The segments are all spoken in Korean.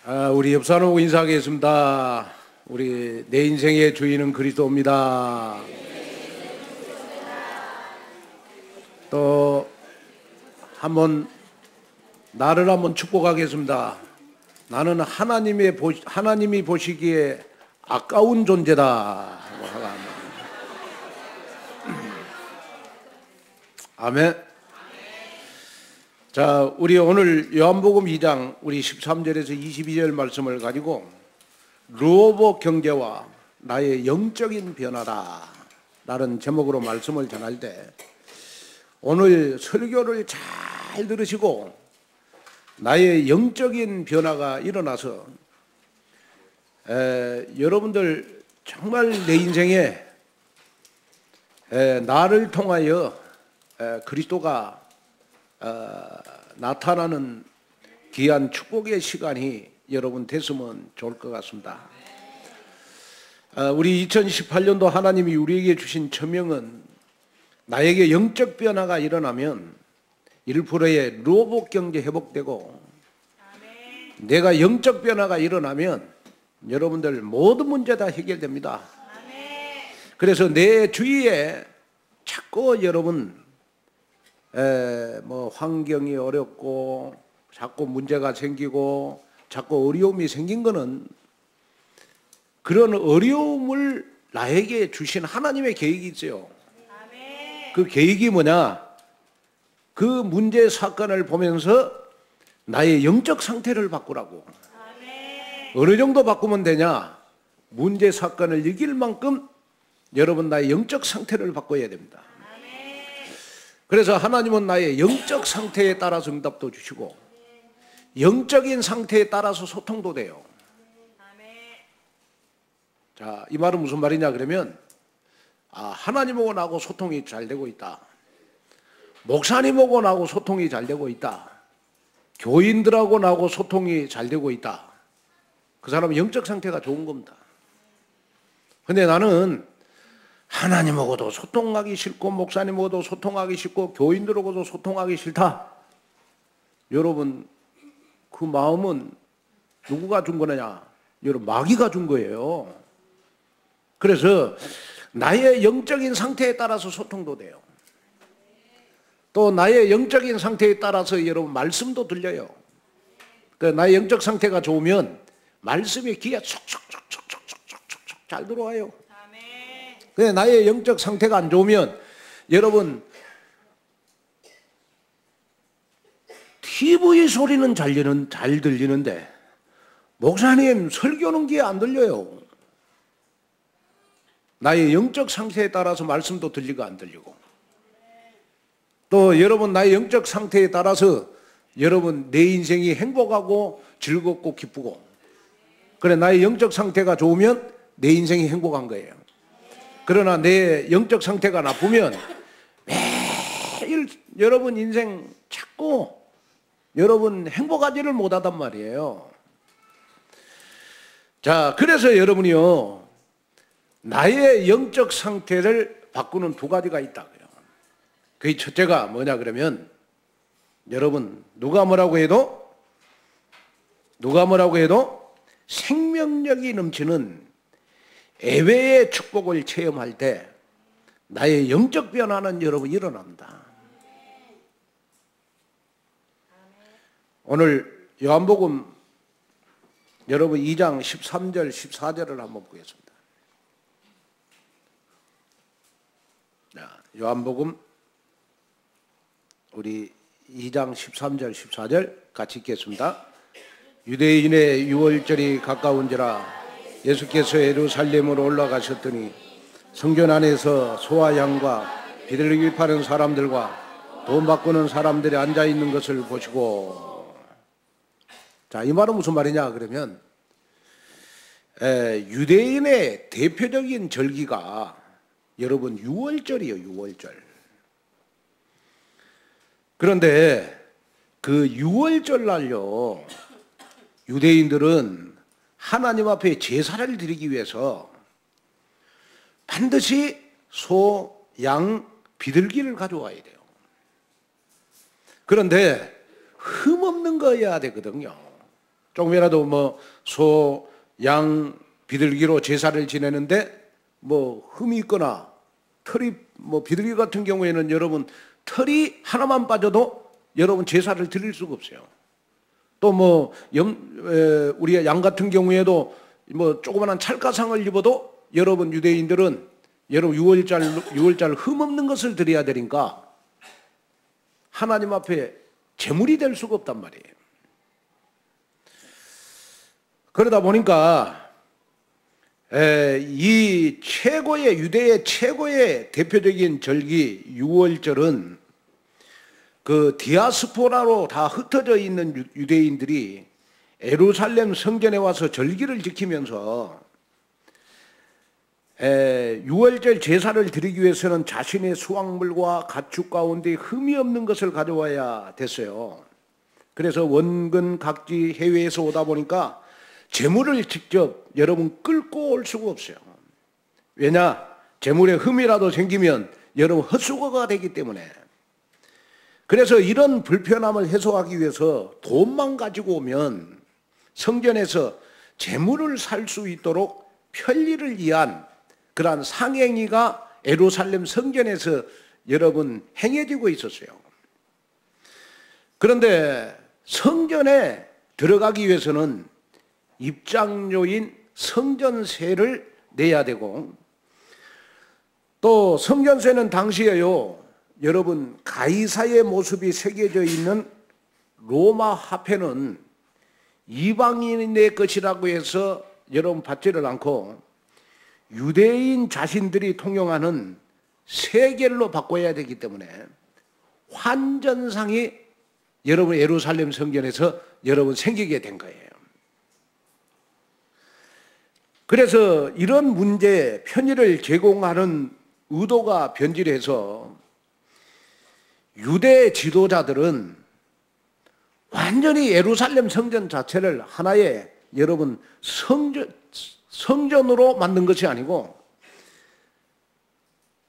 우리 옆사람하고 인사하겠습니다. 우리 내 인생의 주인은 그리스도입니다. 또 한번 나를 한번 축복하겠습니다. 나는 하나님이 보시기에 아까운 존재다. 아멘. 자, 우리 오늘 요한복음 2장 우리 13절에서 22절 말씀을 가지고 르호보 경계와 나의 영적인 변화다 라는 제목으로 말씀을 전할 때, 오늘 설교를 잘 들으시고 나의 영적인 변화가 일어나서 여러분들 정말 내 인생에 나를 통하여 그리스도가 나타나는 귀한 축복의 시간이 여러분 됐으면 좋을 것 같습니다. 우리 2018년도 하나님이 우리에게 주신 처명은, 나에게 영적 변화가 일어나면 1%의 르호보 경제 회복되고, 내가 영적 변화가 일어나면 여러분들 모든 문제 다 해결됩니다. 그래서 내 주위에 자꾸 여러분 환경이 어렵고 자꾸 문제가 생기고 자꾸 어려움이 생긴 거는, 그런 어려움을 나에게 주신 하나님의 계획이 있어요. 그 계획이 뭐냐? 그 문제 사건을 보면서 나의 영적 상태를 바꾸라고. 어느 정도 바꾸면 되냐? 문제 사건을 이길 만큼 여러분 나의 영적 상태를 바꿔야 됩니다. 그래서 하나님은 나의 영적 상태에 따라서 응답도 주시고 영적인 상태에 따라서 소통도 돼요. 자, 이 말은 무슨 말이냐 그러면, 하나님하고 나하고 소통이 잘 되고 있다, 목사님하고 나하고 소통이 잘 되고 있다, 교인들하고 나하고 소통이 잘 되고 있다, 그 사람은 영적 상태가 좋은 겁니다. 근데 나는 하나님하고도 소통하기 싫고 목사님하고도 소통하기 싫고 교인들하고도 소통하기 싫다. 여러분, 그 마음은 누구가 준 거냐? 여러분, 마귀가 준 거예요. 그래서 나의 영적인 상태에 따라서 소통도 돼요. 또 나의 영적인 상태에 따라서 여러분 말씀도 들려요. 나의 영적 상태가 좋으면 말씀이 귀에 촉촉촉촉촉촉촉촉 잘 들어와요. 근데 나의 영적 상태가 안 좋으면 여러분 TV 소리는 잘 들리는데 목사님 설교는 귀에 안 들려요. 나의 영적 상태에 따라서 말씀도 들리고 안 들리고, 또 여러분 나의 영적 상태에 따라서 여러분 내 인생이 행복하고 즐겁고 기쁘고, 그래 나의 영적 상태가 좋으면 내 인생이 행복한 거예요. 그러나 내 영적 상태가 나쁘면 매일 여러분 인생 자꾸 여러분 행복하지를 못하단 말이에요. 자, 그래서 여러분이요, 나의 영적 상태를 바꾸는 두 가지가 있다고요. 그 첫째가 뭐냐 그러면, 여러분 누가 뭐라고 해도 생명력이 넘치는 예배의 축복을 체험할 때 나의 영적 변화는 여러분 일어납니다. 오늘 요한복음 여러분 2장 13절 14절을 한번 보겠습니다. 요한복음 우리 2장 13절 14절 같이 읽겠습니다. 유대인의 유월절이 가까운지라 예수께서 예루살렘으로 올라가셨더니 성전 안에서 소와 양과 비둘기 파는 사람들과 돈 바꾸는 사람들이 앉아있는 것을 보시고. 자, 이 말은 무슨 말이냐 그러면, 유대인의 대표적인 절기가 여러분 유월절이에요. 유월절. 그런데 그 유월절 날요, 유대인들은 하나님 앞에 제사를 드리기 위해서 반드시 소, 양, 비둘기를 가져와야 돼요. 그런데 흠없는 거여야 되거든요. 조금이라도 뭐 소, 양, 비둘기로 제사를 지내는데 뭐 흠이 있거나 털이 뭐 비둘기 같은 경우에는 여러분 털이 하나만 빠져도 여러분 제사를 드릴 수가 없어요. 또 뭐 우리 양 같은 경우에도 뭐 조그만한 찰가상을 입어도 여러분 유대인들은 여러분 6월절 흠 없는 것을 드려야 되니까 하나님 앞에 제물이 될 수가 없단 말이에요. 그러다 보니까 이 최고의 유대의 최고의 대표적인 절기 6월절은 그 디아스포라로 다 흩어져 있는 유대인들이 예루살렘 성전에 와서 절기를 지키면서 6월절 제사를 드리기 위해서는 자신의 수확물과 가축 가운데 흠이 없는 것을 가져와야 됐어요. 그래서 원근 각지 해외에서 오다 보니까 제물을 직접 여러분 끌고 올 수가 없어요. 왜냐? 제물에 흠이라도 생기면 여러분 헛수고가 되기 때문에. 그래서 이런 불편함을 해소하기 위해서 돈만 가지고 오면 성전에서 제물을 살 수 있도록 편리를 위한 그러한 상행위가 예루살렘 성전에서 여러분 행해지고 있었어요. 그런데 성전에 들어가기 위해서는 입장료인 성전세를 내야 되고, 또 성전세는 당시에요, 여러분 가이사의 모습이 새겨져 있는 로마 화폐는 이방인의 것이라고 해서 여러분 받지를 않고 유대인 자신들이 통용하는 세겔로 바꿔야 되기 때문에 환전상이 여러분 예루살렘 성전에서 여러분 생기게 된 거예요. 그래서 이런 문제에 편의를 제공하는 의도가 변질해서 유대 지도자들은 완전히 예루살렘 성전 자체를 하나의 여러분 성전으로 만든 것이 아니고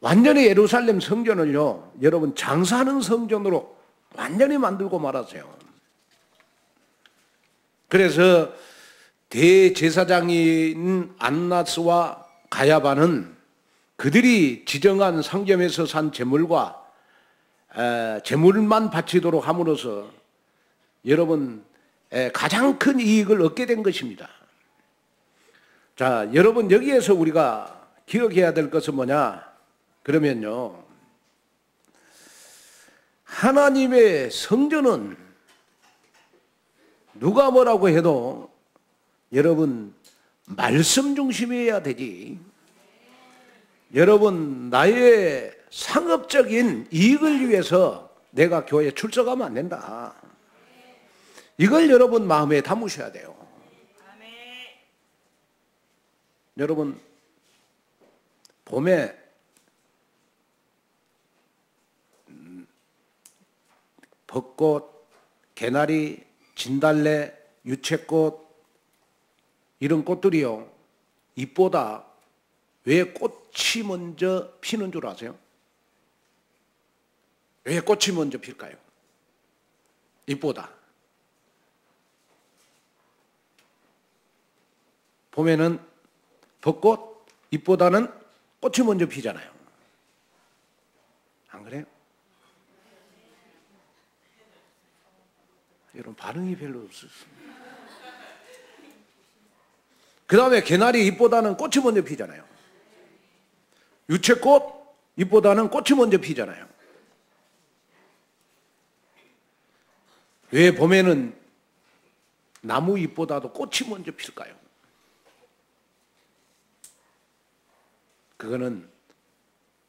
완전히 예루살렘 성전을요, 여러분 장사하는 성전으로 완전히 만들고 말았어요. 그래서 대제사장인 안나스와 가야바는 그들이 지정한 상점에서 산 제물과 제물만 바치도록 함으로써 여러분 가장 큰 이익을 얻게 된 것입니다. 자, 여러분 여기에서 우리가 기억해야 될 것은 뭐냐? 그러면요, 하나님의 성전은 누가 뭐라고 해도 여러분 말씀 중심이어야 되지. 여러분 나의 상업적인 이익을 위해서 내가 교회에 출석하면 안 된다. 이걸 여러분 마음에 담으셔야 돼요. 여러분 봄에 벚꽃, 개나리, 진달래, 유채꽃 이런 꽃들이요, 잎보다 왜 꽃이 먼저 피는 줄 아세요? 왜 꽃이 먼저 필까요? 잎보다. 봄에는 벚꽃, 잎보다는 꽃이 먼저 피잖아요. 안 그래요? 여러분 반응이 별로 없었습니다. 그 다음에 개나리 잎보다는 꽃이 먼저 피잖아요. 유채꽃 잎보다는 꽃이 먼저 피잖아요. 왜 봄에는 나무 잎보다도 꽃이 먼저 필까요? 그거는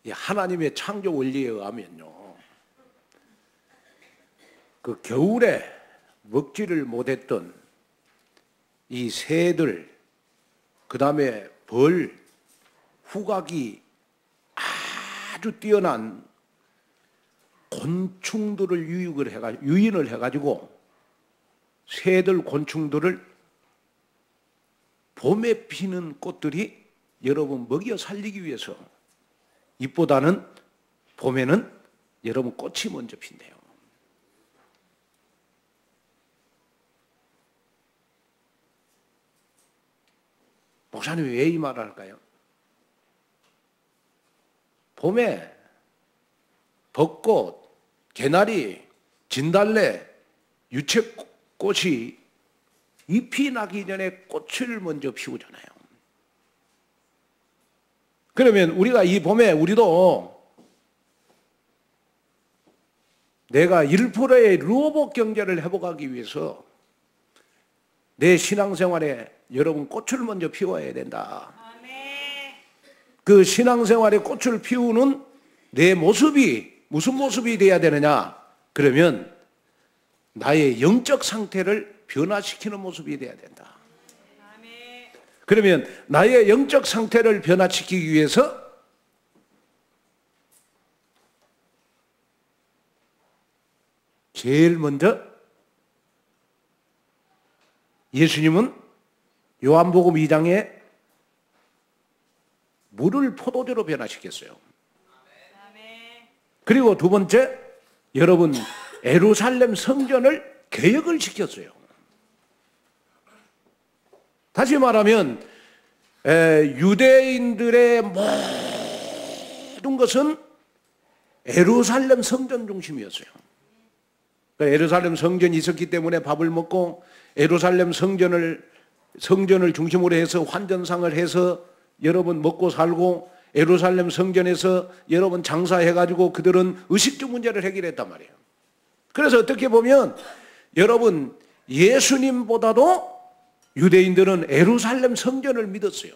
하나님의 창조 원리에 의하면요, 그 겨울에 먹지를 못했던 이 새들, 그 다음에 벌, 후각이 아주 뛰어난 곤충들을 유인을 해가지고 새들, 곤충들을 봄에 피는 꽃들이 여러분 먹여 살리기 위해서 잎보다는 봄에는 여러분 꽃이 먼저 핀대요. 목사님이 왜 이 말을 할까요? 봄에 벚꽃, 개나리, 진달래, 유채꽃이 잎이 나기 전에 꽃을 먼저 피우잖아요. 그러면 우리가 이 봄에 우리도 내가 1%의 루어복 경제를 회복하기 위해서 내 신앙생활에 여러분 꽃을 먼저 피워야 된다. 그 신앙생활에 꽃을 피우는 내 모습이 무슨 모습이 돼야 되느냐? 그러면 나의 영적 상태를 변화시키는 모습이 돼야 된다. 그러면 나의 영적 상태를 변화시키기 위해서 제일 먼저 예수님은 요한복음 2장에 물을 포도주로 변화시켰어요. 그리고 두 번째, 여러분 예루살렘 성전을 개혁을 시켰어요. 다시 말하면 유대인들의 모든 것은 예루살렘 성전 중심이었어요. 예루살렘 성전이 있었기 때문에 밥을 먹고 예루살렘 성전을 중심으로 해서 환전상을 해서 여러분 먹고 살고 예루살렘 성전에서 여러분 장사해가지고 그들은 의식주 문제를 해결했단 말이에요. 그래서 어떻게 보면 여러분 예수님보다도 유대인들은 예루살렘 성전을 믿었어요.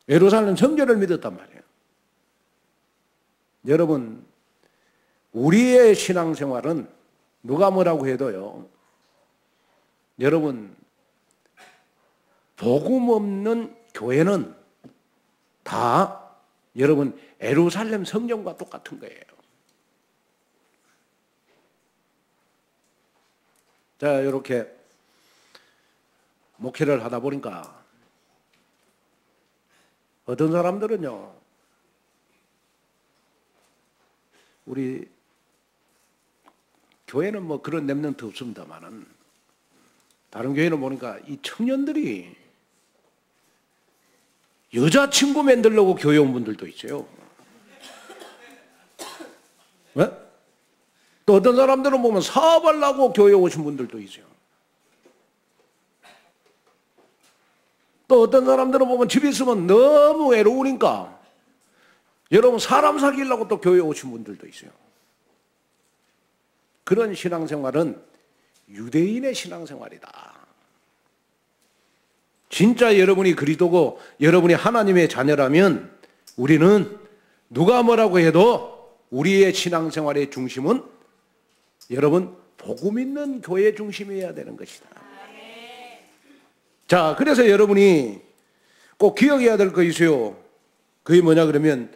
예루살렘 성전을 믿었단 말이에요. 여러분 우리의 신앙생활은 누가 뭐라고 해도요, 여러분 복음 없는 교회는 다 여러분 예루살렘 성전과 똑같은 거예요. 자, 이렇게 목회를 하다 보니까 어떤 사람들은요, 우리 교회는 뭐 그런 랩런트 없습니다만은 다른 교회는 보니까 이 청년들이 여자친구 만들려고 교회 온 분들도 있어요. 네? 또 어떤 사람들은 보면 사업하려고 교회 오신 분들도 있어요. 또 어떤 사람들은 보면 집에 있으면 너무 외로우니까 여러분 사람 사귀려고 또 교회 오신 분들도 있어요. 그런 신앙생활은 유대인의 신앙생활이다. 진짜 여러분이 그리스도고 여러분이 하나님의 자녀라면 우리는 누가 뭐라고 해도 우리의 신앙생활의 중심은 여러분 복음 있는 교회 중심이어야 되는 것이다. 자, 그래서 여러분이 꼭 기억해야 될 거 있어요. 그게 뭐냐 그러면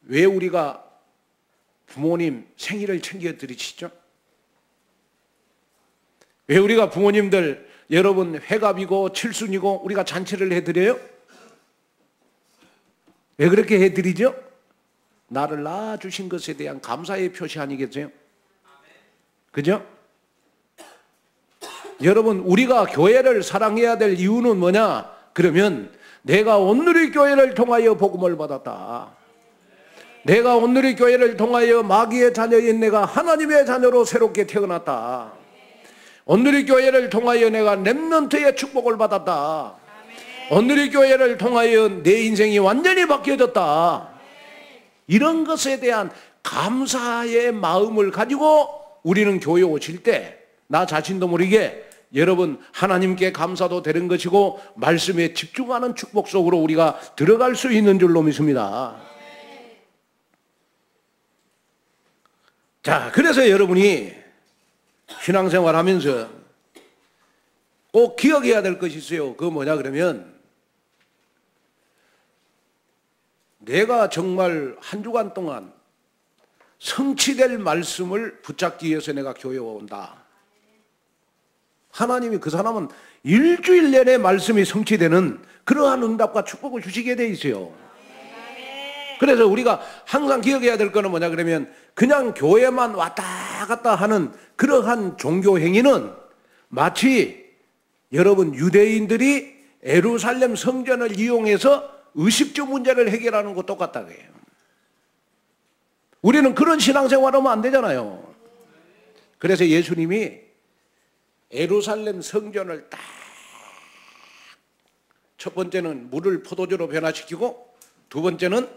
왜 우리가 부모님 생일을 챙겨 드리시죠? 왜 우리가 부모님들 여러분 회갑이고 칠순이고 우리가 잔치를 해드려요? 왜 그렇게 해드리죠? 나를 낳아주신 것에 대한 감사의 표시 아니겠어요? 그죠? 여러분 우리가 교회를 사랑해야 될 이유는 뭐냐? 그러면 내가 온누리 교회를 통하여 복음을 받았다. 내가 온누리 교회를 통하여 마귀의 자녀인 내가 하나님의 자녀로 새롭게 태어났다. 온누리 교회를 통하여 내가 렘넌트의 축복을 받았다. 온누리 교회를 통하여 내 인생이 완전히 바뀌어졌다. 이런 것에 대한 감사의 마음을 가지고 우리는 교회 오실 때 나 자신도 모르게 여러분 하나님께 감사도 되는 것이고 말씀에 집중하는 축복 속으로 우리가 들어갈 수 있는 줄로 믿습니다. 자, 그래서 여러분이 신앙생활 하면서 꼭 기억해야 될 것이 있어요. 그거 뭐냐 그러면 내가 정말 한 주간 동안 성취될 말씀을 붙잡기 위해서 내가 교회에 온다. 하나님이 그 사람은 일주일 내내 말씀이 성취되는 그러한 응답과 축복을 주시게 돼 있어요. 그래서 우리가 항상 기억해야 될 거는 뭐냐 그러면 그냥 교회만 왔다 갔다 하는 그러한 종교 행위는 마치 여러분 유대인들이 예루살렘 성전을 이용해서 의식주 문제를 해결하는 거 똑같다고 해요. 우리는 그런 신앙생활하면 안 되잖아요. 그래서 예수님이 예루살렘 성전을 딱 첫 번째는 물을 포도주로 변화시키고 두 번째는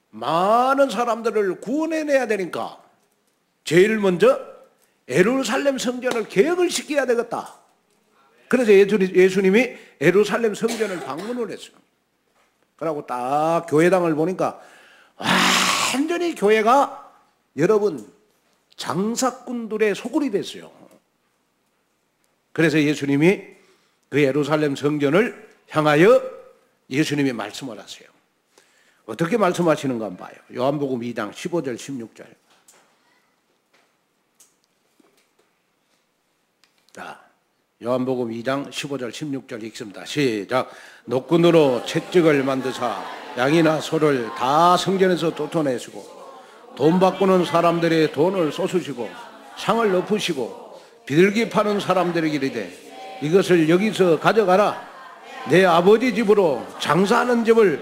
많은 사람들을 구원해내야 되니까 제일 먼저 예루살렘 성전을 개혁을 시켜야 되겠다. 그래서 예수님이 예루살렘 성전을 방문을 했어요. 그러고 딱 교회당을 보니까 완전히 교회가 여러분 장사꾼들의 소굴이 됐어요. 그래서 예수님이 그 예루살렘 성전을 향하여 예수님이 말씀을 하세요. 어떻게 말씀하시는가 한번 봐요. 요한복음 2장 15절 16절. 자, 요한복음 2장 15절 16절 읽습니다. 시작. 노끈으로 채찍을 만드사 양이나 소를 다 성전에서 쫓아내시고 돈 바꾸는 사람들의 돈을 쏟으시고 상을 엎으시고 비둘기 파는 사람들에게 이르되 이것을 여기서 가져가라. 내 아버지 집으로 장사하는 집을.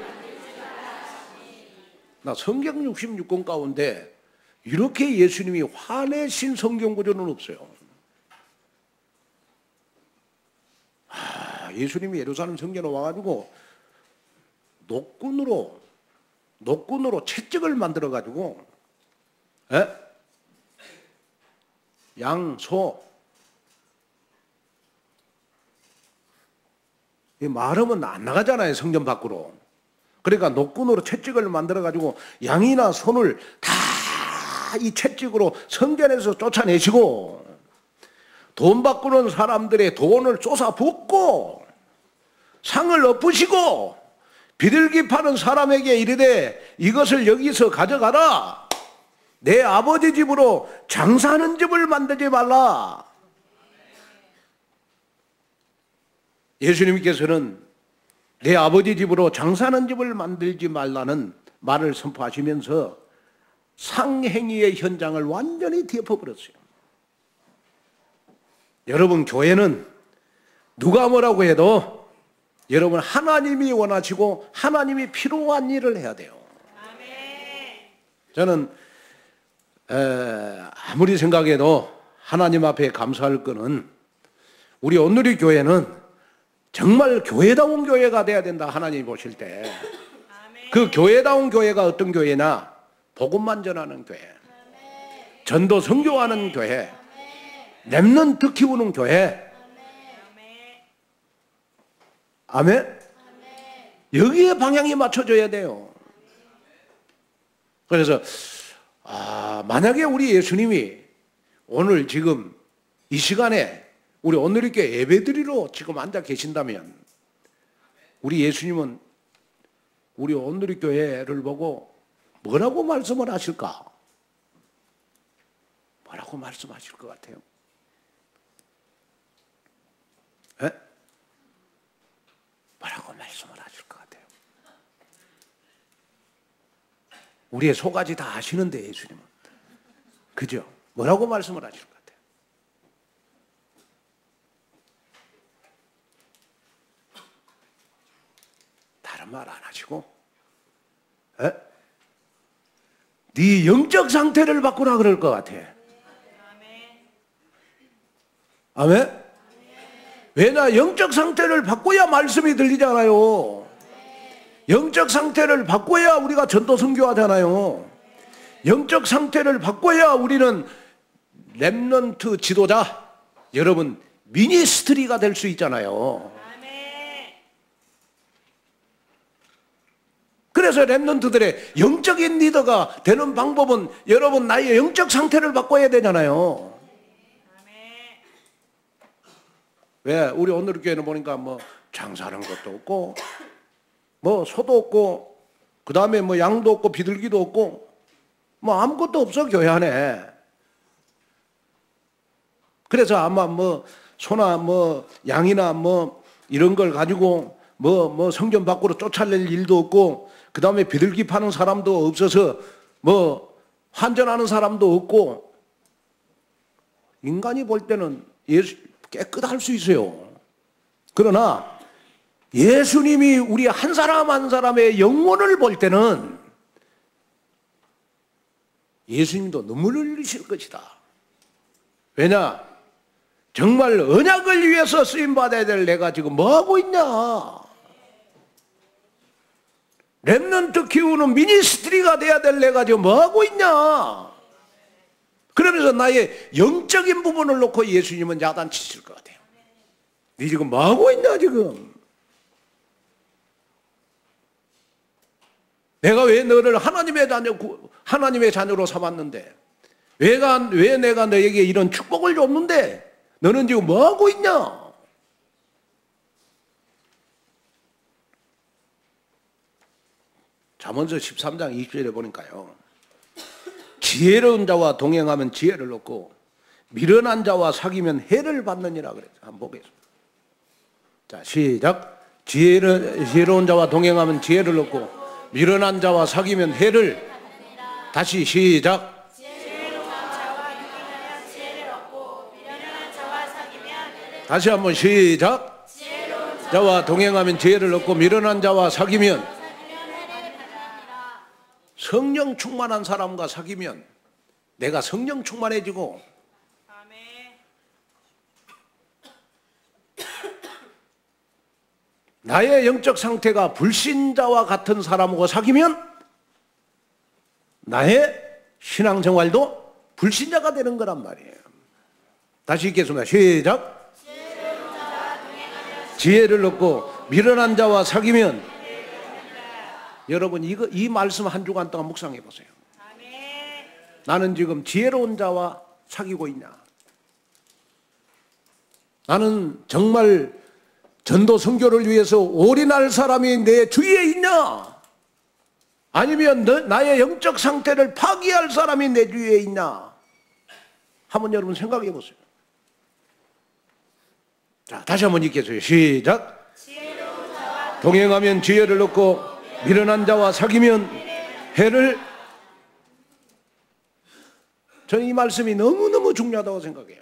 나 성경 66권 가운데 이렇게 예수님이 화내신 성경 구조는 없어요. 예수님이 예루살렘 성전에 와가지고 노끈으로 채찍을 만들어가지고 양, 소 말하면 안 나가잖아요, 성전 밖으로. 그러니까 노끈으로 채찍을 만들어가지고 양이나 소를 다 이 채찍으로 성전에서 쫓아내시고 돈 바꾸는 사람들의 돈을 쏟아붓고 상을 엎으시고 비둘기 파는 사람에게 이르되 이것을 여기서 가져가라. 내 아버지 집으로 장사하는 집을 만들지 말라. 예수님께서는 내 아버지 집으로 장사하는 집을 만들지 말라는 말을 선포하시면서 상행위의 현장을 완전히 뒤엎어버렸어요. 여러분, 교회는 누가 뭐라고 해도 여러분 하나님이 원하시고 하나님이 필요한 일을 해야 돼요. 저는 아무리 생각해도 하나님 앞에 감사할 거는 우리 온누리 교회는 정말 교회다운 교회가 돼야 된다. 하나님이 보실 때 그 교회다운 교회가 어떤 교회나 복음만 전하는 교회, 전도 선교하는 교회, 렘넌트 키우는 교회. 아멘. 여기에 방향이 맞춰져야 돼요. 그래서 만약에 우리 예수님이 오늘 지금 이 시간에 우리 온누리교회 예배드리러 지금 앉아 계신다면 우리 예수님은 우리 온누리교회를 보고 뭐라고 말씀을 하실까? 뭐라고 말씀하실 것 같아요? 에? 뭐라고 말씀을 하실 것 같아요? 우리의 속까지 다 아시는데 예수님은. 그죠? 뭐라고 말씀을 하실 것 같아요? 다른 말 안 하시고 네 영적 상태를 바꾸라 그럴 것 같아. 아멘? 왜냐? 영적 상태를 바꿔야 말씀이 들리잖아요. 영적 상태를 바꿔야 우리가 전도 선교하잖아요. 영적 상태를 바꿔야 우리는 렘넌트 지도자, 여러분 미니스트리가 될 수 있잖아요. 그래서 렘넌트들의 영적인 리더가 되는 방법은 여러분 나의 영적 상태를 바꿔야 되잖아요. 왜? 우리 오늘 교회는 보니까 뭐 장사하는 것도 없고 뭐 소도 없고 그 다음에 뭐 양도 없고 비둘기도 없고 뭐 아무것도 없어 교회 안에. 그래서 아마 뭐 소나 뭐 양이나 뭐 이런 걸 가지고 뭐 성전 밖으로 쫓아낼 일도 없고 그 다음에 비둘기 파는 사람도 없어서 뭐 환전하는 사람도 없고 인간이 볼 때는 예수 깨끗할 수 있어요. 그러나 예수님이 우리 한 사람 한 사람의 영혼을 볼 때는 예수님도 눈물을 흘리실 것이다. 왜냐? 정말 언약을 위해서 쓰임받아야 될 내가 지금 뭐하고 있냐? 렘넌트 키우는 미니스트리가 돼야 될 내가 지금 뭐하고 있냐? 그러면서 나의 영적인 부분을 놓고 예수님은 야단치실 것 같아요. 네 지금 뭐하고 있냐 지금? 내가 왜 너를 하나님의 자녀로 삼았는데 왜 내가 너에게 이런 축복을 줬는데 너는 지금 뭐하고 있냐? 잠언서 13장 20절에 보니까요, 지혜로운 자와 동행하면 지혜를 얻고 미련한 자와 사귀면 해를 받느니라 그랬죠. 한번 보겠습니다. 자, 시작. 지혜로운 자와 동행하면 지혜를 얻고 미련한 자와 사귀면 해를. 다시 시작. 다시 한번 시작. 자와 동행하면 지혜를 얻고 미련한 자와 사귀면. 성령 충만한 사람과 사귀면 내가 성령 충만해지고, 나의 영적 상태가 불신자와 같은 사람하고 사귀면 나의 신앙생활도 불신자가 되는 거란 말이에요. 다시 읽겠습니다. 시작. 지혜를 얻고 미련한 자와 사귀면. 여러분 이 말씀 한 주간 동안 묵상해 보세요. 나는 지금 지혜로운 자와 사귀고 있냐? 나는 정말 전도 선교를 위해서 올인할 사람이 내 주위에 있냐? 아니면 나의 영적 상태를 파기할 사람이 내 주위에 있냐? 한번 여러분 생각해 보세요. 자, 다시 한번 읽겠어요. 시작. 동행하면 지혜를 얻고 미련한 자와 사귀면 해를. 저는 이 말씀이 너무너무 중요하다고 생각해요.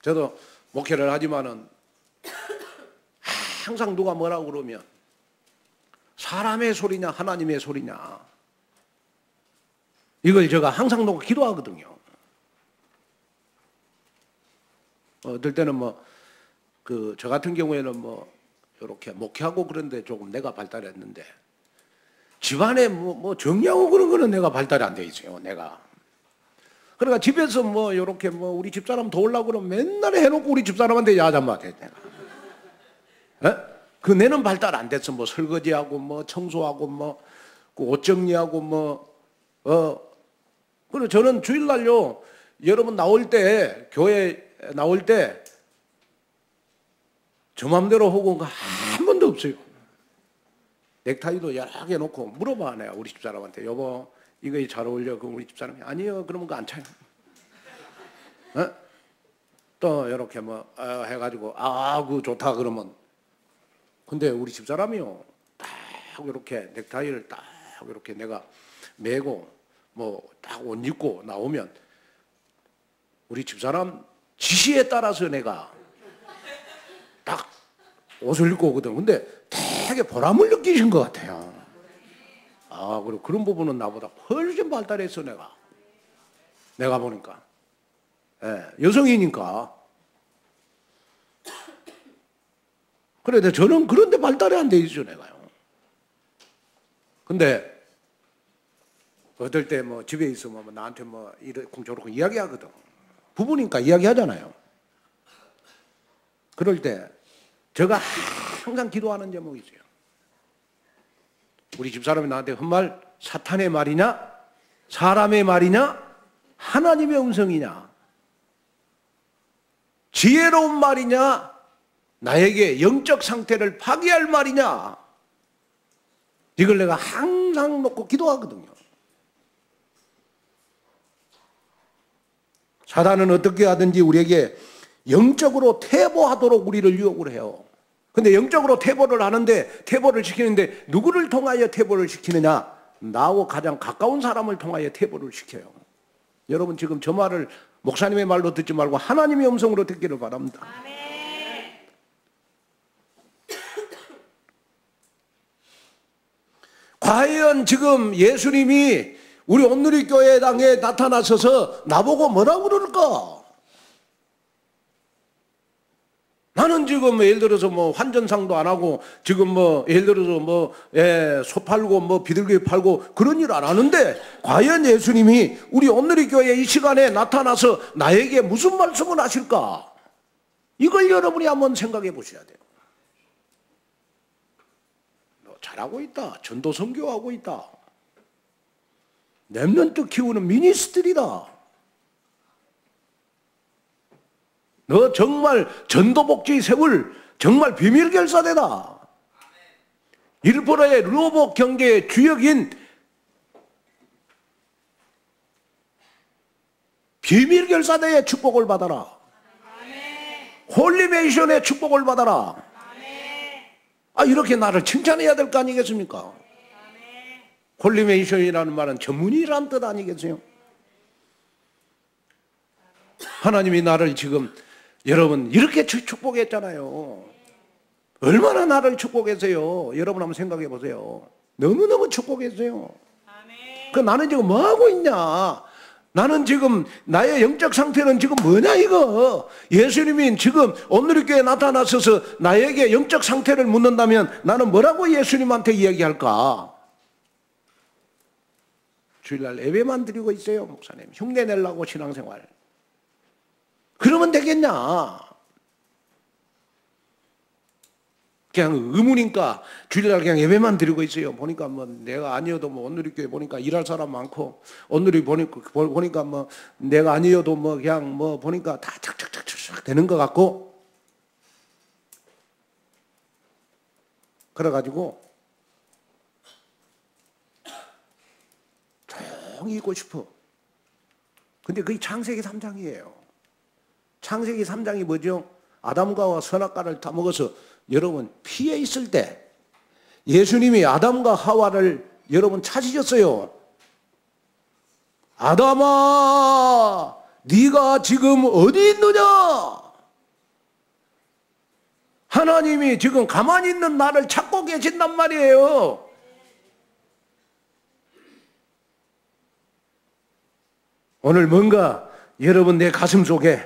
저도 목회를 하지만은 항상 누가 뭐라고 그러면 사람의 소리냐 하나님의 소리냐, 이걸 제가 항상 놓고 기도하거든요. 어떨 때는 저 같은 경우에는 이렇게 목회하고 그런데 조금 내가 발달했는데, 집안에 정리하고 그런 거는 내가 발달이 안 돼 있어요, 내가. 그러니까 집에서 이렇게 우리 집사람 도우려고 그러면 맨날 해놓고 우리 집사람한테 야단 맞아요, 내가. 그 내는 발달 안 됐어. 설거지하고 청소하고 그 옷 정리하고 그리고 저는 주일날요, 여러분 나올 때, 교회 나올 때 저 맘대로 하고 온 거 한 번도 없어요. 넥타이도 여러 개 놓고 물어봐, 내가 우리 집사람한테. 여보, 이거 잘 어울려? 그럼 우리 집사람이 아니요, 그러면 그거 안 차요. 또 이렇게 해가지고 그거 좋다 그러면. 근데 우리 집사람이요, 딱 이렇게 넥타이를 딱 이렇게 내가 매고 딱 옷 입고 나오면 우리 집사람 지시에 따라서 내가 딱 옷을 입고 오거든. 근데 되게 보람을 느끼신 것 같아요. 그리고 그런 부분은 나보다 훨씬 발달했어, 내가 보니까. 여성이니까. 그런데 저는 그런데 발달이 안 돼 있죠, 내가요. 근데 어떨 때 집에 있으면 나한테 이렇게 저렇게 이야기하거든. 부부니까 이야기하잖아요. 그럴 때 제가 항상 기도하는 제목이 있어요. 우리 집사람이 나한테 한 말, 사탄의 말이냐, 사람의 말이냐, 하나님의 음성이냐, 지혜로운 말이냐, 나에게 영적 상태를 파괴할 말이냐, 이걸 내가 항상 놓고 기도하거든요. 사단은 어떻게 하든지 우리에게 영적으로 퇴보하도록 우리를 유혹을 해요. 근데 영적으로 퇴보를 하는데, 퇴보를 시키는데 누구를 통하여 퇴보를 시키느냐? 나하고 가장 가까운 사람을 통하여 퇴보를 시켜요. 여러분 지금 저 말을 목사님의 말로 듣지 말고 하나님의 음성으로 듣기를 바랍니다. 과연 지금 예수님이 우리 온누리교회당에 나타나셔서 나보고 뭐라고 그럴까? 나는 지금 예를 들어서 뭐 환전상도 안 하고 지금 뭐 예를 들어서 뭐 소 팔고 뭐 비둘기 팔고 그런 일 안 하는데 과연 예수님이 우리 온누리교회 이 시간에 나타나서 나에게 무슨 말씀을 하실까? 이걸 여러분이 한번 생각해 보셔야 돼요. 너 잘하고 있다. 전도 선교하고 있다. 렘넌트 키우는 미니스트리다. 너 정말 전도복지 세울 정말 비밀결사대다. 1%의 로봇 경제의 주역인 비밀결사대의 축복을 받아라. 홀리메이션의 축복을 받아라. 이렇게 나를 칭찬해야 될 거 아니겠습니까? 홀리메이션이라는 말은 전문이라는 뜻 아니겠어요? 하나님이 나를 지금 여러분 이렇게 축복했잖아요. 얼마나 나를 축복했어요. 여러분 한번 생각해 보세요. 너무너무 축복했어요. 그 나는 지금 뭐 하고 있냐? 나는 지금 나의 영적 상태는 지금 뭐냐 이거? 예수님이 지금 온누리교회에 나타나셔서 나에게 영적 상태를 묻는다면 나는 뭐라고 예수님한테 이야기할까? 주일날 예배만 드리고 있어요, 목사님. 흉내 내려고 신앙생활. 그러면 되겠냐? 그냥 의문이니까 주일날 그냥 예배만 드리고 있어요. 보니까 뭐 내가 아니어도 뭐 온누리교회 보니까 일할 사람 많고 온누리 보니까 뭐 내가 아니어도 뭐 그냥 뭐 보니까 다 착착착착 되는 것 같고 그래가지고 조용히 있고 싶어. 근데 그게 창세기 3장이에요. 창세기 3장이 뭐죠? 아담과 선악과를 다 먹어서 여러분 피해 있을 때 예수님이 아담과 하와를 여러분 찾으셨어요. 아담아, 네가 지금 어디 있느냐? 하나님이 지금 가만히 있는 나를 찾고 계신단 말이에요. 오늘 뭔가 여러분 내 가슴 속에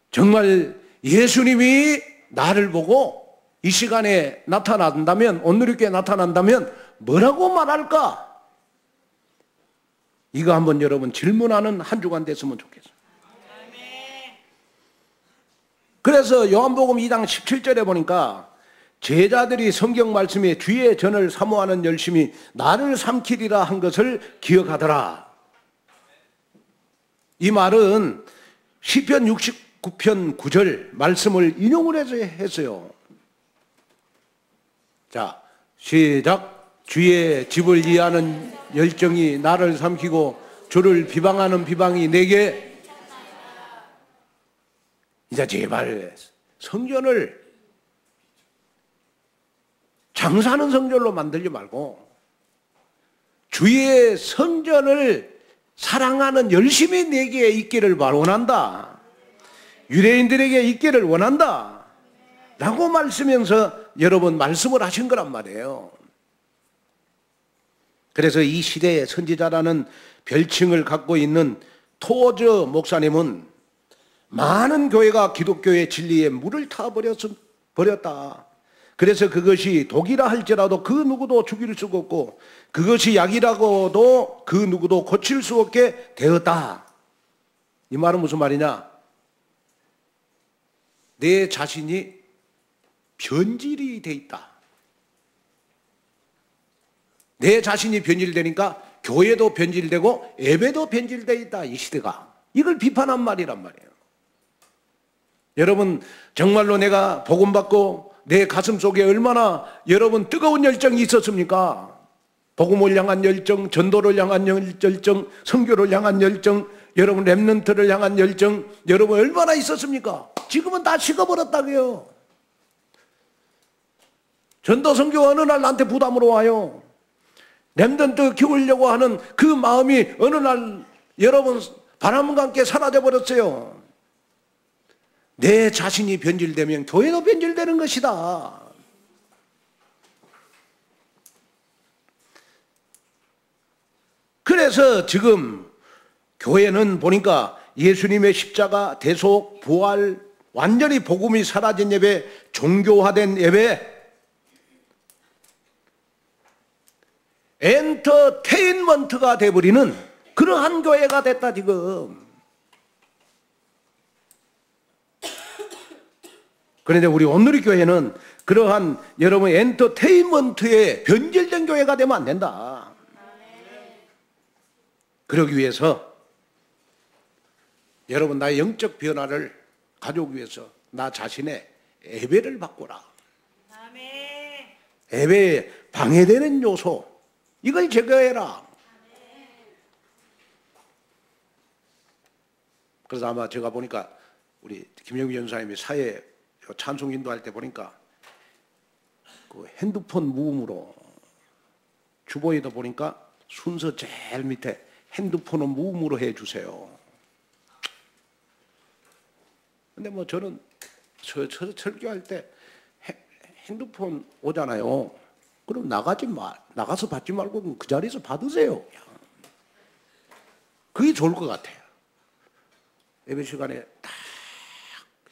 정말 예수님이 나를 보고 이 시간에 나타난다면, 온누리교회에 나타난다면 뭐라고 말할까? 이거 한번 여러분 질문하는 한 주간 됐으면 좋겠어요. 그래서 요한복음 2장 17절에 보니까 제자들이 성경 말씀에 주의 전을 사모하는 열심히 나를 삼키리라 한 것을 기억하더라. 이 말은 시편 69편 9절 말씀을 인용을 해서 했어요. 자, 시작. 주의 집을 이해하는 열정이 나를 삼키고 주를 비방하는 비방이 내게. 이제 제발 성전을 장사하는 성전로 만들지 말고 주의 성전을 사랑하는 열심히 내게 있기를 원한다. 유대인들에게 있기를 원한다. 라고 말씀하면서 여러분 말씀을 하신 거란 말이에요. 그래서 이 시대의 선지자라는 별칭을 갖고 있는 토어즈 목사님은 많은 교회가 기독교의 진리에 물을 타버렸다. 그래서 그것이 독이라 할지라도 그 누구도 죽일 수가 없고 그것이 약이라고도 그 누구도 고칠 수 없게 되었다. 이 말은 무슨 말이냐? 내 자신이 변질이 돼 있다. 내 자신이 변질되니까 교회도 변질되고 예배도 변질되어 있다. 이 시대가. 이걸 비판한 말이란 말이에요. 여러분 정말로 내가 복음 받고 내 가슴 속에 얼마나 여러분 뜨거운 열정이 있었습니까? 복음을 향한 열정, 전도를 향한 열정, 선교를 향한 열정, 여러분 렘넌트를 향한 열정, 여러분 얼마나 있었습니까? 지금은 다 식어버렸다고요. 전도 선교 어느 날 나한테 부담으로 와요. 렘넌트 키우려고 하는 그 마음이 어느 날 여러분 바람과 함께 사라져버렸어요. 내 자신이 변질되면 교회도 변질되는 것이다. 그래서 지금 교회는 보니까 예수님의 십자가, 대속, 부활, 완전히 복음이 사라진 예배, 종교화된 예배, 엔터테인먼트가 돼버리는 그러한 교회가 됐다 지금. 그런데 우리 온누리 교회는 그러한 여러분 엔터테인먼트에 변질된 교회가 되면 안 된다. 그러기 위해서 여러분 나의 영적 변화를 가져오기 위해서 나 자신의 예배를 바꾸라. 예배에 방해되는 요소 이걸 제거해라. 그래서 아마 제가 보니까 우리 김영미 전사님이 사회 찬송 인도할 때 보니까 그 핸드폰 무음으로 주보에도 보니까 순서 제일 밑에 핸드폰은 무음으로 해주세요. 근데 뭐 저는 설교할 때 핸드폰 오잖아요. 그럼 나가서 받지 말고 그 자리에서 받으세요. 그게 좋을 것 같아요. 예배 시간에 딱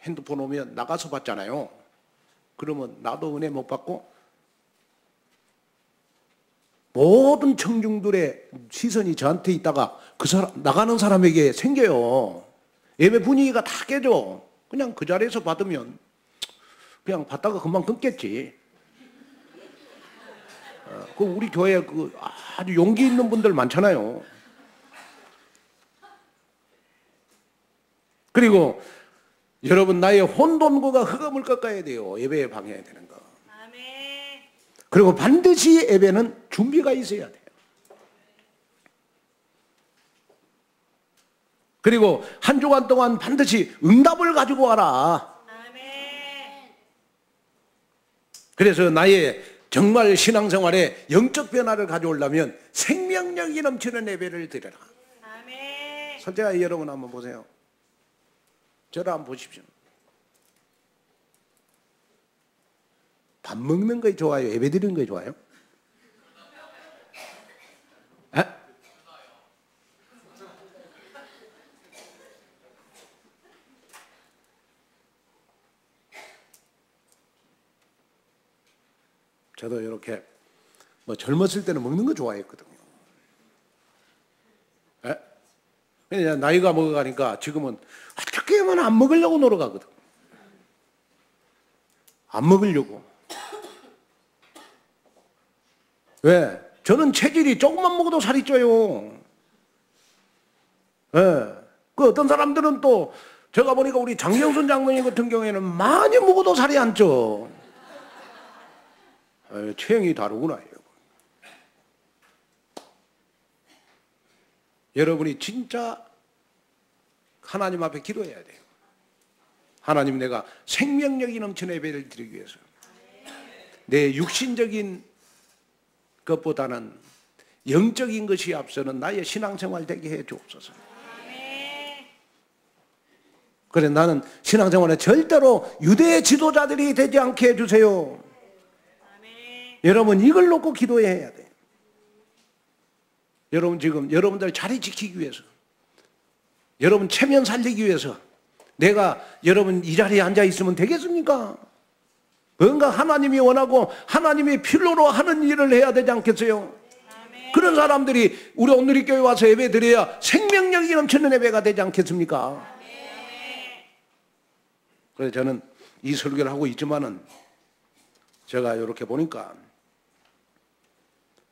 핸드폰 오면 나가서 받잖아요. 그러면 나도 은혜 못 받고 모든 청중들의 시선이 저한테 있다가 그 사람 나가는 사람에게 생겨요. 예배 분위기가 다 깨져. 그냥 그 자리에서 받으면 그냥 받다가 금방 끊겠지. 그 우리 교회에 그 아주 용기 있는 분들 많잖아요. 그리고 여러분 나의 혼돈거가 흑암을 꺾어야 돼요. 예배에 방해해야 되는 거. 그리고 반드시 예배는 준비가 있어야 돼요. 그리고 한 주간 동안 반드시 응답을 가지고 와라. 그래서 나의 정말 신앙생활에 영적 변화를 가져오려면 생명력이 넘치는 예배를 드려라. 솔직히 여러분 한번 보세요. 저를 한번 보십시오. 밥 먹는 거 좋아요? 예배 드리는 거 좋아요? 에? 저도 이렇게 뭐 젊었을 때는 먹는 거 좋아했거든요. 에? 그냥 나이가 먹어가니까 지금은 어떻게 하면 안 먹으려고 노력하거든. 안 먹으려고. 왜? 저는 체질이 조금만 먹어도 살이 쪄요. 예. 그 어떤 사람들은 또 제가 보니까 우리 장명순 장로님 같은 경우에는 많이 먹어도 살이 안 쪄. 체형이 다르구나. 여러분이 진짜 하나님 앞에 기도해야 돼요. 하나님, 내가 생명력이 넘치는 예배를 드리기 위해서 내 육신적인 것보다는 영적인 것이 앞서는 나의 신앙생활 되게 해 주옵소서. 그래, 나는 신앙생활에 절대로 유대 지도자들이 되지 않게 해주세요. 여러분 이걸 놓고 기도해야 돼요. 여러분 지금 여러분들 자리 지키기 위해서, 여러분 체면 살리기 위해서 내가 여러분 이 자리에 앉아 있으면 되겠습니까? 뭔가 하나님이 원하고 하나님이 필요로 하는 일을 해야 되지 않겠어요? 그런 사람들이 우리 온누리 교회 와서 예배 드려야 생명력이 넘치는 예배가 되지 않겠습니까? 그래서 저는 이 설교를 하고 있지만은 제가 이렇게 보니까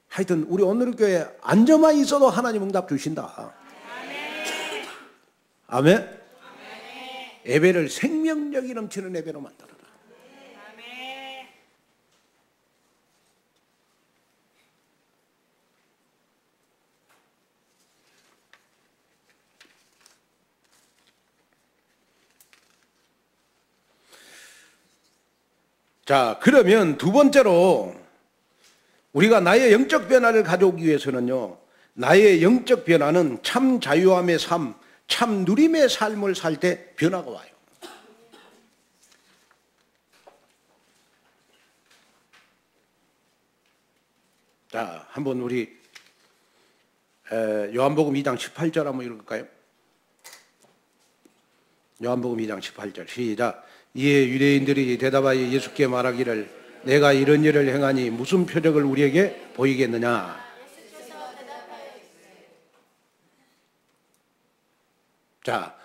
하여튼 우리 온누리 교회 앉아만 있어도 하나님 응답 주신다. 아멘. 예배를 생명력이 넘치는 예배로 만들어라. 자, 그러면 두 번째로 우리가 나의 영적 변화를 가져오기 위해서는요, 나의 영적 변화는 참 자유함의 삶, 참 누림의 삶을 살 때 변화가 와요. 자, 한번 우리 요한복음 2장 18절 한번 읽을까요? 요한복음 2장 18절 시작. 이에 유대인들이 대답하여 예수께 말하기를 내가 이런 일을 행하니 무슨 표적을 우리에게 보이겠느냐. 자,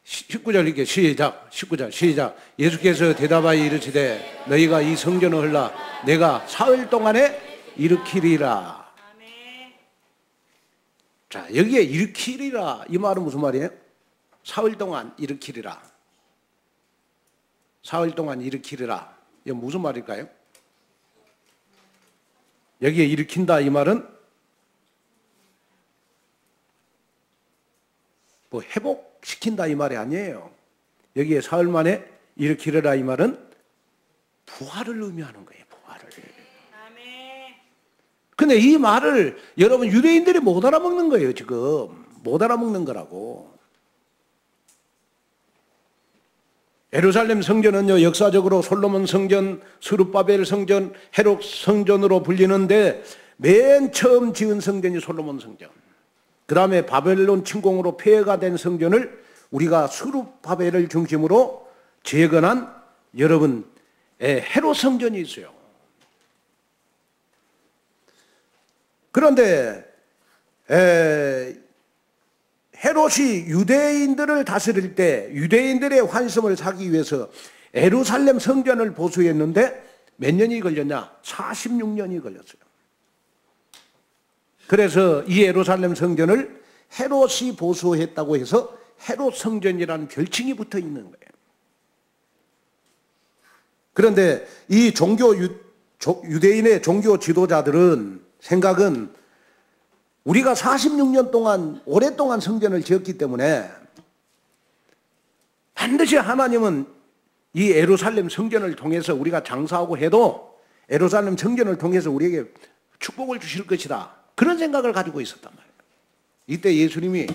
19절 이렇게 시작. 19절 시작. 예수께서 대답하여 이르시되 너희가 이 성전을 헐라 내가 사흘 동안에 일으키리라. 자, 여기에 일으키리라 이 말은 무슨 말이에요? 사흘 동안 일으키리라. 사흘 동안 일으키리라. 이게 무슨 말일까요? 여기에 일으킨다 이 말은 뭐 회복시킨다 이 말이 아니에요. 여기에 사흘 만에 일으키리라 이 말은 부활을 의미하는 거예요. 부활을. 근데 이 말을 여러분 유대인들이 못 알아먹는 거예요. 지금 못 알아먹는 거라고. 예루살렘 성전은요 역사적으로 솔로몬 성전, 스룹바벨 성전, 헤롯 성전으로 불리는데 맨 처음 지은 성전이 솔로몬 성전. 그 다음에 바벨론 침공으로 폐해가 된 성전을 우리가 스룹바벨을 중심으로 재건한 여러분 헤롯 성전이 있어요. 그런데 헤롯이 유대인들을 다스릴 때 유대인들의 환심을 사기 위해서 예루살렘 성전을 보수했는데 몇 년이 걸렸냐? 46년이 걸렸어요. 그래서 이 예루살렘 성전을 헤롯이 보수했다고 해서 헤롯 성전이라는 별칭이 붙어 있는 거예요. 그런데 이 유대인의 종교 지도자들은 생각은 우리가 46년 동안 오랫동안 성전을 지었기 때문에 반드시 하나님은 이 예루살렘 성전을 통해서 우리가 장사하고 해도 예루살렘 성전을 통해서 우리에게 축복을 주실 것이다. 그런 생각을 가지고 있었단 말이에요. 이때 예수님이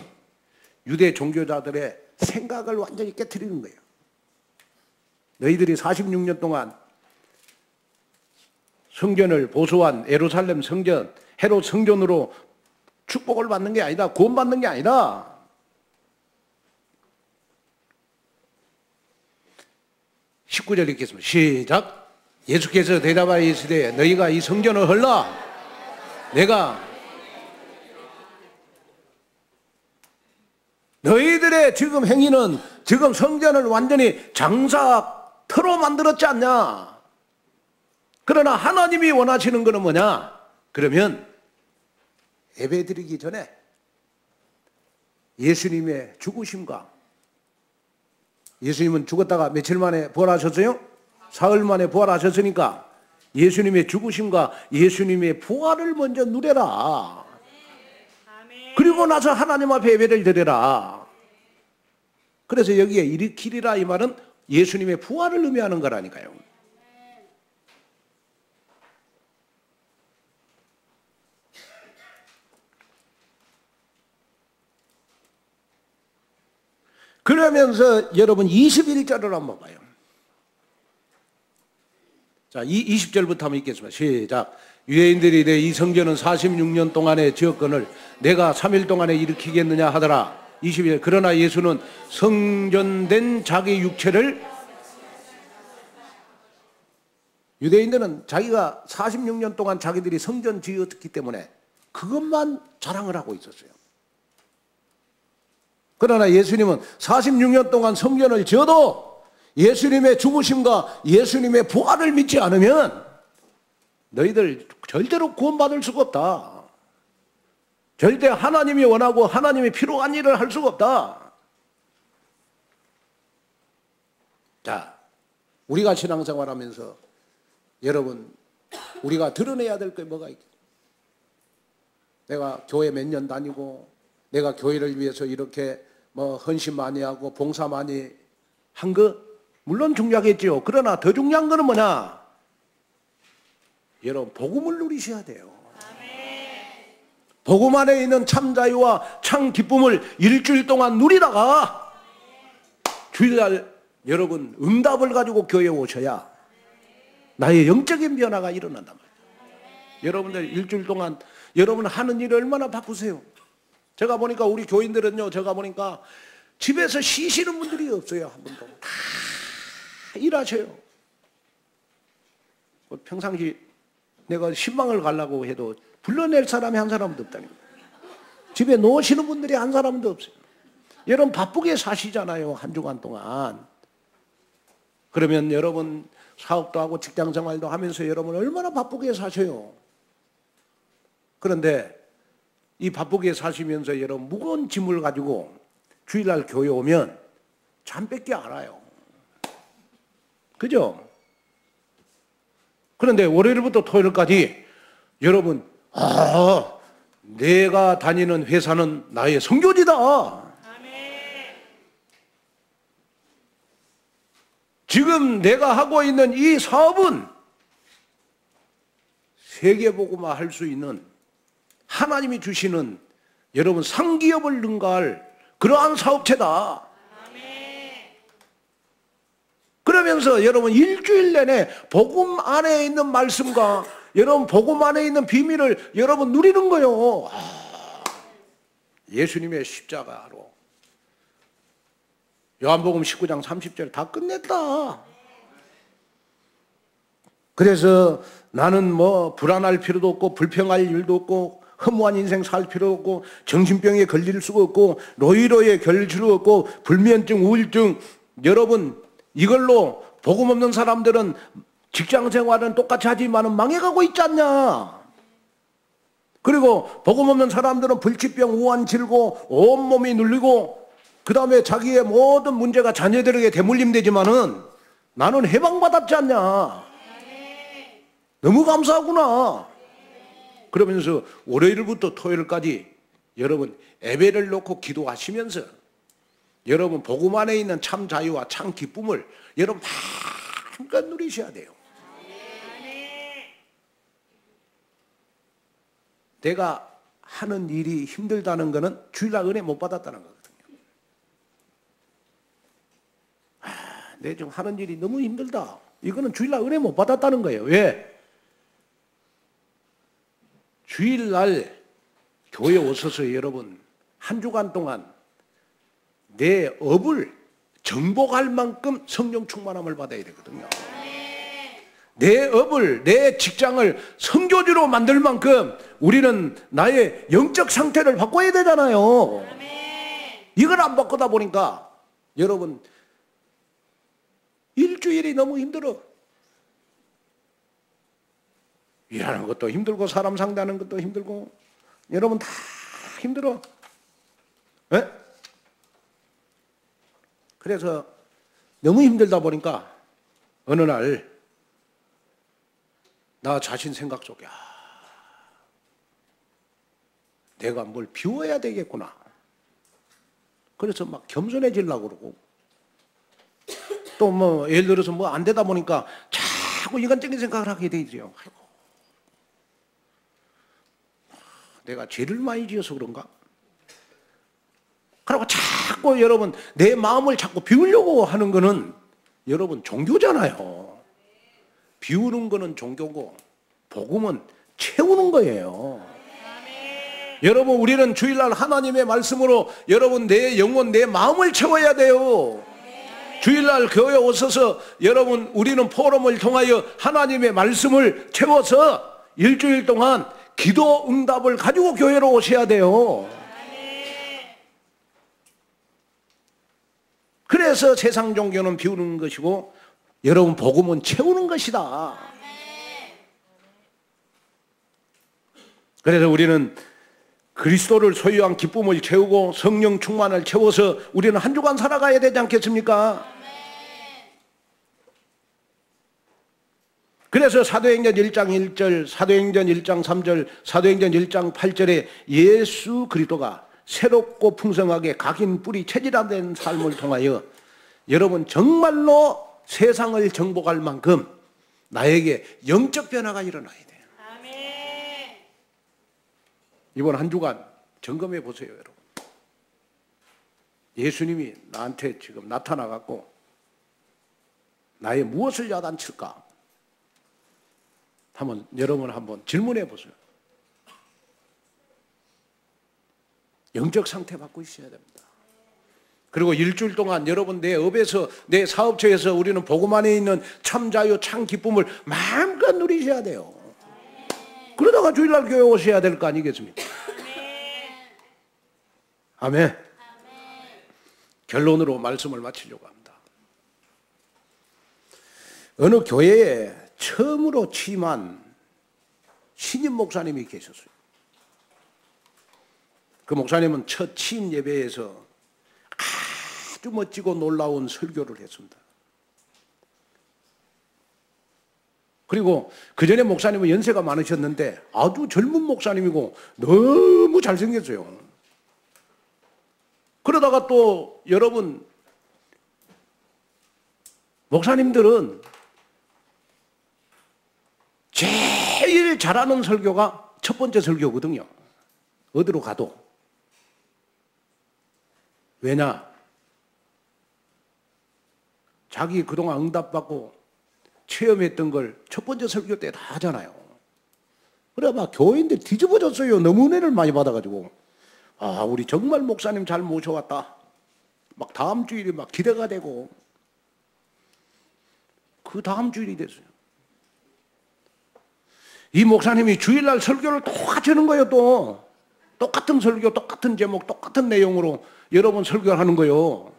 유대 종교자들의 생각을 완전히 깨트리는 거예요. 너희들이 46년 동안 성전을 보수한 예루살렘 성전, 헤롯 성전으로 축복을 받는 게 아니다. 구원받는 게 아니다. (19절) 읽겠습니다. 시작. 예수께서 대답하여 이르시되 너희가 이 성전을 헐라 내가 너희들의 지금 행위는 지금 성전을 완전히 장사터로 만들었지 않냐. 그러나 하나님이 원하시는 것은 뭐냐? 그러면 예배드리기 전에 예수님의 죽으심과 예수님은 죽었다가 며칠 만에 부활하셨어요? 사흘 만에 부활하셨으니까 예수님의 죽으심과 예수님의 부활을 먼저 누려라. 그리고 나서 하나님 앞에 예배를 드려라. 그래서 여기에 일으키리라 이 말은 예수님의 부활을 의미하는 거라니까요. 그러면서 여러분 21절을 한번 봐요. 자, 20절부터 한번 읽겠습니다. 시작. 유대인들이 내 이 성전은 46년 동안의 지었건을 내가 3일 동안에 일으키겠느냐 하더라. 22절. 그러나 예수는 성전된 자기 육체를 유대인들은 자기가 46년 동안 자기들이 성전 지었기 때문에 그것만 자랑을 하고 있었어요. 그러나 예수님은 46년 동안 성전을 지어도 예수님의 죽으심과 예수님의 부활을 믿지 않으면 너희들 절대로 구원받을 수가 없다. 절대 하나님이 원하고 하나님이 필요한 일을 할 수가 없다. 자, 우리가 신앙생활하면서 여러분 우리가 드러내야 될 게 뭐가 있겠어요? 내가 교회 몇 년 다니고 내가 교회를 위해서 이렇게 헌신 많이 하고 봉사 많이 한 거 물론 중요하겠죠. 그러나 더 중요한 거는 뭐냐? 여러분 복음을 누리셔야 돼요. 복음 안에 있는 참 자유와 참 기쁨을 일주일 동안 누리다가 주일날 여러분 응답을 가지고 교회에 오셔야 나의 영적인 변화가 일어난단 말이에요. 여러분들 일주일 동안 여러분 하는 일이 얼마나 바쁘세요? 제가 보니까 우리 교인들은요, 제가 보니까 집에서 쉬시는 분들이 없어요. 한 분도. 다 일하셔요. 평상시 내가 신방을 가려고 해도 불러낼 사람이 한 사람도 없다니까. 집에 놓으시는 분들이 한 사람도 없어요. 여러분 바쁘게 사시잖아요. 한 주간 동안. 그러면 여러분 사업도 하고 직장 생활도 하면서 여러분 얼마나 바쁘게 사셔요. 그런데 이 바쁘게 사시면서 여러분 무거운 짐을 가지고 주일날 교회 오면 잠밖에 안 와요. 그죠? 그런데 월요일부터 토요일까지 여러분, 내가 다니는 회사는 나의 성교지다. 지금 내가 하고 있는 이 사업은 세계복음화 할 수 있는 하나님이 주시는 여러분 상기업을 능가할 그러한 사업체다. 그러면서 여러분 일주일 내내 복음 안에 있는 말씀과 여러분 복음 안에 있는 비밀을 여러분 누리는 거예요. 예수님의 십자가로 요한복음 19장 30절 다 끝냈다. 그래서 나는 뭐 불안할 필요도 없고 불평할 일도 없고 허무한 인생 살 필요 없고 정신병에 걸릴 수가 없고 노이로에 걸릴 수가 없고 불면증, 우울증 여러분 이걸로 복음 없는 사람들은 직장 생활은 똑같이 하지만 망해가고 있지 않냐. 그리고 복음 없는 사람들은 불치병, 우한 질고 온몸이 눌리고 그 다음에 자기의 모든 문제가 자녀들에게 대물림되지만은 나는 해방받았지 않냐. 너무 감사하구나. 그러면서 월요일부터 토요일까지 여러분 예배를 놓고 기도하시면서 여러분 복음 안에 있는 참 자유와 참 기쁨을 여러분 마음껏 누리셔야 돼요. 내가 하는 일이 힘들다는 것은 주일날 은혜 못 받았다는 거거든요. 내 지금 하는 일이 너무 힘들다. 이거는 주일날 은혜 못 받았다는 거예요. 왜? 주일날 교회 오셔서 여러분 한 주간 동안 내 업을 정복할 만큼 성령 충만함을 받아야 되거든요. 내 업을, 내 직장을 선교지로 만들 만큼 우리는 나의 영적 상태를 바꿔야 되잖아요. 이걸 안 바꾸다 보니까 여러분 일주일이 너무 힘들어. 일하는 것도 힘들고 사람 상대하는 것도 힘들고 여러분 다 힘들어. 네? 그래서 너무 힘들다 보니까 어느 날 나 자신 생각 속에 내가 뭘 비워야 되겠구나. 그래서 막 겸손해지려고 그러고 또 뭐 예를 들어서 뭐 안 되다 보니까 자꾸 인간적인 생각을 하게 되죠. 아이고, 내가 죄를 많이 지어서 그런가? 그리고 자꾸 여러분 내 마음을 자꾸 비우려고 하는 거는 여러분 종교잖아요. 비우는 거는 종교고 복음은 채우는 거예요. 여러분 우리는 주일날 하나님의 말씀으로 여러분 내 영혼 내 마음을 채워야 돼요. 주일날 교회 오셔서 여러분 우리는 포럼을 통하여 하나님의 말씀을 채워서 일주일 동안 기도 응답을 가지고 교회로 오셔야 돼요. 그래서 세상 종교는 비우는 것이고 여러분 복음은 채우는 것이다. 그래서 우리는 그리스도를 소유한 기쁨을 채우고 성령 충만을 채워서 우리는 한 주간 살아가야 되지 않겠습니까? 그래서 사도행전 1장 1절, 사도행전 1장 3절, 사도행전 1장 8절에 예수 그리스도가 새롭고 풍성하게 각인 뿌리 체질화된 삶을 통하여 여러분 정말로 세상을 정복할 만큼 나에게 영적 변화가 일어나야 돼요. 아멘. 이번 한 주간 점검해 보세요, 여러분. 예수님이 나한테 지금 나타나갖고 나의 무엇을 야단칠까? 여러분 한번 질문해 보세요. 영적 상태 받고 있어야 됩니다. 그리고 일주일 동안 여러분 내 업에서 내 사업처에서 우리는 복음 안에 있는 참 자유 참 기쁨을 마음껏 누리셔야 돼요. 그러다가 주일날 교회 오셔야 될 거 아니겠습니까? 아멘. 결론으로 말씀을 마치려고 합니다. 어느 교회에 처음으로 취임한 신임 목사님이 계셨어요. 그 목사님은 첫 취임 예배에서 아주 멋지고 놀라운 설교를 했습니다. 그리고 그 전에 목사님은 연세가 많으셨는데 아주 젊은 목사님이고 너무 잘생겼어요. 그러다가 또 여러분 목사님들은 제일 잘하는 설교가 첫 번째 설교거든요. 어디로 가도. 왜냐? 자기 그동안 응답받고 체험했던 걸 첫 번째 설교 때 다 하잖아요. 그래 막 교인들 뒤집어졌어요. 너무 은혜를 많이 받아가지고. 아, 우리 정말 목사님 잘 모셔왔다. 막 다음 주일이 막 기대가 되고. 그 다음 주일이 됐어요. 이 목사님이 주일날 설교를 똑같이 하는 거예요. 또 똑같은 설교, 똑같은 제목, 똑같은 내용으로 여러분 설교를 하는 거예요.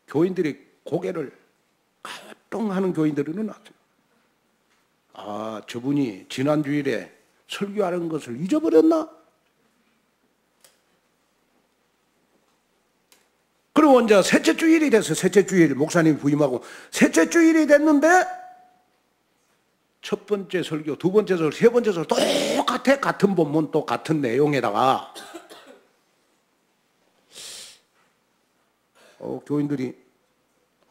교인들이 고개를 가동하는 교인들이 일어났어요. 아, 저분이 지난 주일에 설교하는 것을 잊어버렸나? 그리고 이제 셋째 주일이 됐어요. 셋째 주일 목사님 부임하고 셋째 주일이 됐는데 첫 번째 설교, 두 번째 설교, 세 번째 설교 똑같아. 같은 본문 또 같은 내용에다가 교인들이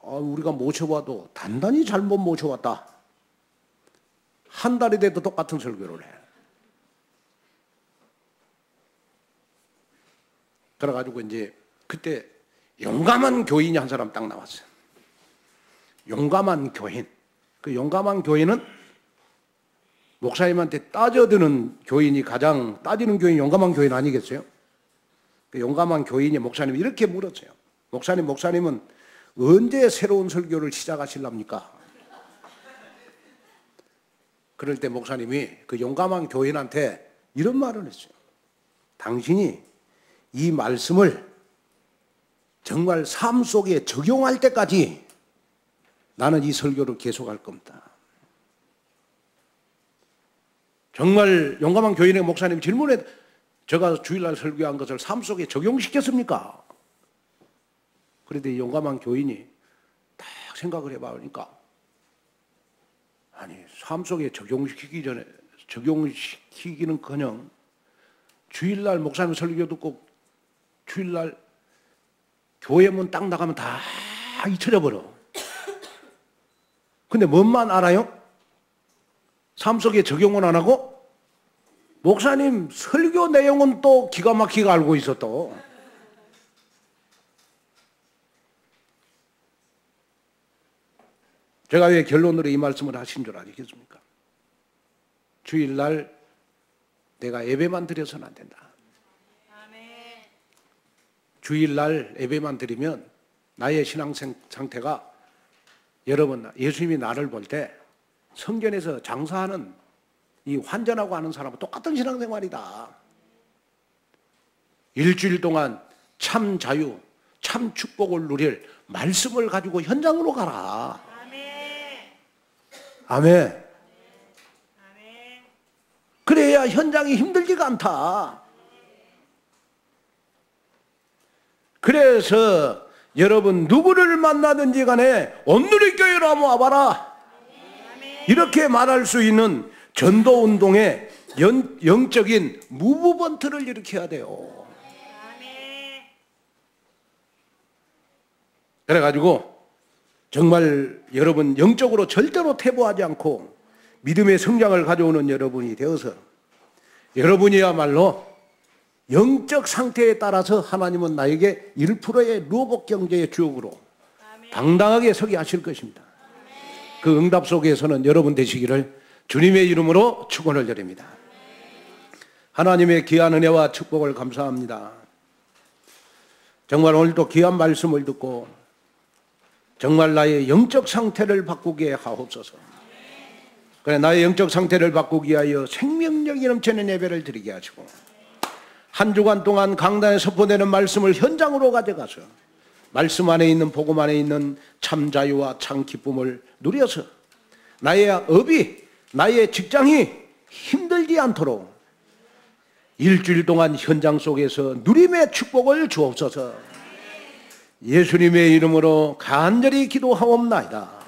우리가 모셔봐도 단단히 잘못 모셔왔다. 한 달이 돼도 똑같은 설교를 해. 그래가지고 이제 그때 용감한 교인이 한 사람 딱 나왔어요. 용감한 교인. 그 용감한 교인은 목사님한테 따져드는 교인이 가장 따지는 교인이 용감한 교인 아니겠어요? 그 용감한 교인이 목사님 이렇게 물었어요. 목사님은 언제 새로운 설교를 시작하실랍니까? 그럴 때 목사님이 그 용감한 교인한테 이런 말을 했어요. 당신이 이 말씀을 정말 삶 속에 적용할 때까지 나는 이 설교를 계속할 겁니다. 정말 용감한 교인의 목사님 질문에 제가 주일날 설교한 것을 삶 속에 적용시켰습니까? 그런데 용감한 교인이 딱 생각을 해보니까 아니 삶 속에 적용시키기는커녕 주일날 목사님 설교 듣고 주일날 교회 문 딱 나가면 다 잊혀져 버려. 근데 뭔만 알아요? 삶 속에 적용은 안 하고 목사님 설교 내용은 또 기가 막히게 알고 있어 또. 제가 왜 결론으로 이 말씀을 하신 줄 아시겠습니까? 주일날 내가 예배만 드려서는 안 된다. 주일날 예배만 드리면 나의 신앙 상태가 여러분 예수님이 나를 볼 때 성전에서 장사하는 이 환전하고 하는 사람은 똑같은 신앙생활이다. 일주일 동안 참 자유, 참 축복을 누릴 말씀을 가지고 현장으로 가라. 아멘. 그래야 현장이 힘들지가 않다. 그래서 여러분 누구를 만나든지 간에 온누리교회로 한번 와봐라. 이렇게 말할 수 있는 전도운동의 영적인 무브먼트를 일으켜야 돼요. 그래가지고 정말 여러분 영적으로 절대로 퇴보하지 않고 믿음의 성장을 가져오는 여러분이 되어서 여러분이야말로 영적 상태에 따라서 하나님은 나에게 1%의 루복 경제의 주역으로 당당하게 서게 하실 것입니다. 그 응답 속에서는 여러분 되시기를 주님의 이름으로 축원을 드립니다. 하나님의 귀한 은혜와 축복을 감사합니다. 정말 오늘도 귀한 말씀을 듣고 정말 나의 영적 상태를 바꾸게 하옵소서. 그래, 나의 영적 상태를 바꾸기 위하여 생명력이 넘치는 예배를 드리게 하시고 한 주간 동안 강단에 선포되는 말씀을 현장으로 가져가서 말씀 안에 있는 복음 안에 있는 참 자유와 참 기쁨을 누려서 나의 업이 나의 직장이 힘들지 않도록 일주일 동안 현장 속에서 누림의 축복을 주옵소서. 예수님의 이름으로 간절히 기도하옵나이다.